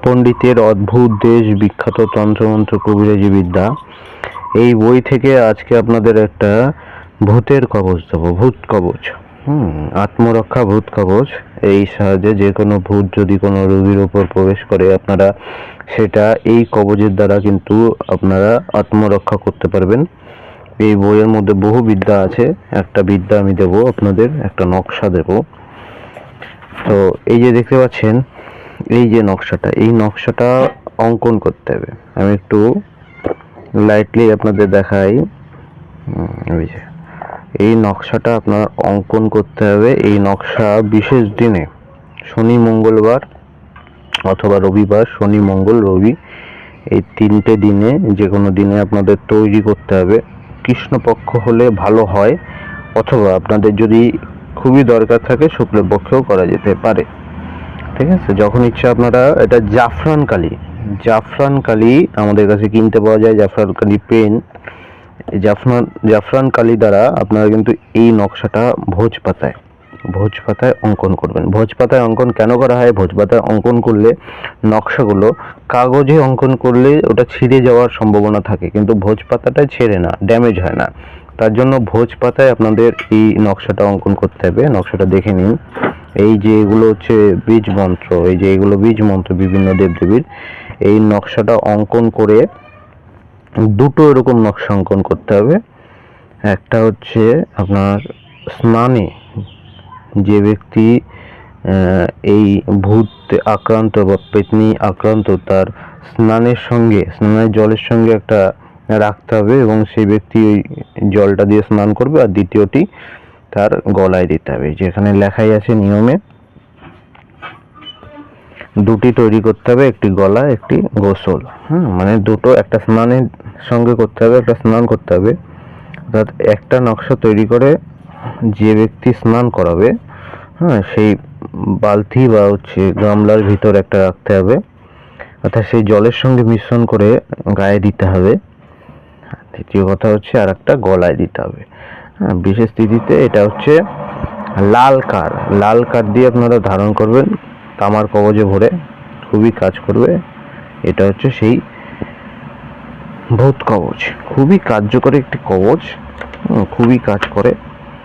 পণ্ডিতের অদ্ভুত দেশ বিখ্যাত তন্ত্রমন্ত্র কবিরাজি বিদ্যা। এই বই থেকে আজকে আপনাদের একটা ভূতের কবচ দেবো, ভূত কবচ। আত্মরক্ষা ভূত কবচ। এই সাহায্যে যে কোনো ভূত যদি কোনো রোগীর উপর প্রবেশ করে, আপনারা সেটা এই কবচের দ্বারা কিন্তু আপনারা আত্মরক্ষা করতে পারবেন। এই বইয়ের মধ্যে বহু বিদ্যা আছে, একটা বিদ্যা আমি দেবো আপনাদের, একটা নকশা দেব। তো এই যে দেখতে পাচ্ছেন, এই যে নকশাটা, এই নকশাটা অঙ্কন করতে হবে। আমি একটু লাইটলি আপনাদের দেখাই। এই নকশাটা আপনার অঙ্কন করতে হবে। এই নকশা বিশেষ দিনে, শনি মঙ্গলবার অথবা রবিবার, শনি মঙ্গল রবি, এই তিনটে দিনে যে কোনো দিনে আপনাদের তৈরি করতে হবে। কৃষ্ণপক্ষ হলে ভালো হয়, অথবা আপনাদের যদি খুবই দরকার থাকে শুক্লপক্ষেও করা যেতে পারে। ঠিক আছে, যখন ইচ্ছা আপনারা। এটা জাফরান কালি আমাদের কাছে কিনতে পাওয়া যায়। জাফরান কালি পেন, জাফরান কালি দ্বারা আপনারা কিন্তু এই নকশাটা ভোজ পাতায় অঙ্কন করবেন। ভোজ পাতায় অঙ্কন কেন করা হয়? ভোজ পাতায় অঙ্কন করলে নকশাগুলো, কাগজে অঙ্কন করলে ওটা ছিঁড়ে যাওয়ার সম্ভাবনা থাকে, কিন্তু ভোজ পাতাটায় ছেড়ে না, ড্যামেজ হয় না। তার জন্য ভোজ পাতায় আপনাদের এই নকশাটা অঙ্কন করতে হবে। নকশাটা দেখে নিন। এই যে এগুলো হচ্ছে বীজ মন্ত্র, এই যে এগুলো বীজ মন্ত্র বিভিন্ন দেবদেবীর। এই নকশাটা অঙ্কন করে দুটো এরকম নকশা অঙ্কন করতে হবে। একটা হচ্ছে আপনার স্নানে, যে ব্যক্তি এই ভূত আক্রান্ত বা পেতনি আক্রান্ত, তার স্নানের জলের সঙ্গে একটা রাখতে হবে, এবং সেই ব্যক্তি ওই জলটা দিয়ে স্নান করবে। আর দ্বিতীয়টি তার গলায় দিতে হবে, যেখানে লেখাই আছে নিয়মে দুটি তৈরি করতে হবে, একটি গলা একটি গোসল। মানে দুটো, একটা স্নানের সঙ্গে করতে হবে, একটা স্নান করতে হবে। অর্থাৎ একটা নকশা তৈরি করে যে ব্যক্তি স্নান করাবে, সেই বালতি বা গামলার ভিতর একটা রাখতে হবে, অর্থাৎ সেই জলের সঙ্গে মিশ্রণ করে গায়ে দিতে হবে। দ্বিতীয় কথা হচ্ছে আর একটা গলায় দিতে হবে। বিশেষ তিথিতে এটা হচ্ছে লাল কাঠ দিয়ে আপনারা ধারণ করবেন, তামার কবজে ভরে, খুবই কাজ করবে। এটা হচ্ছে সেই ভূত কবচ, খুবই কার্যকরী একটি কবচ, খুবই কাজ করে।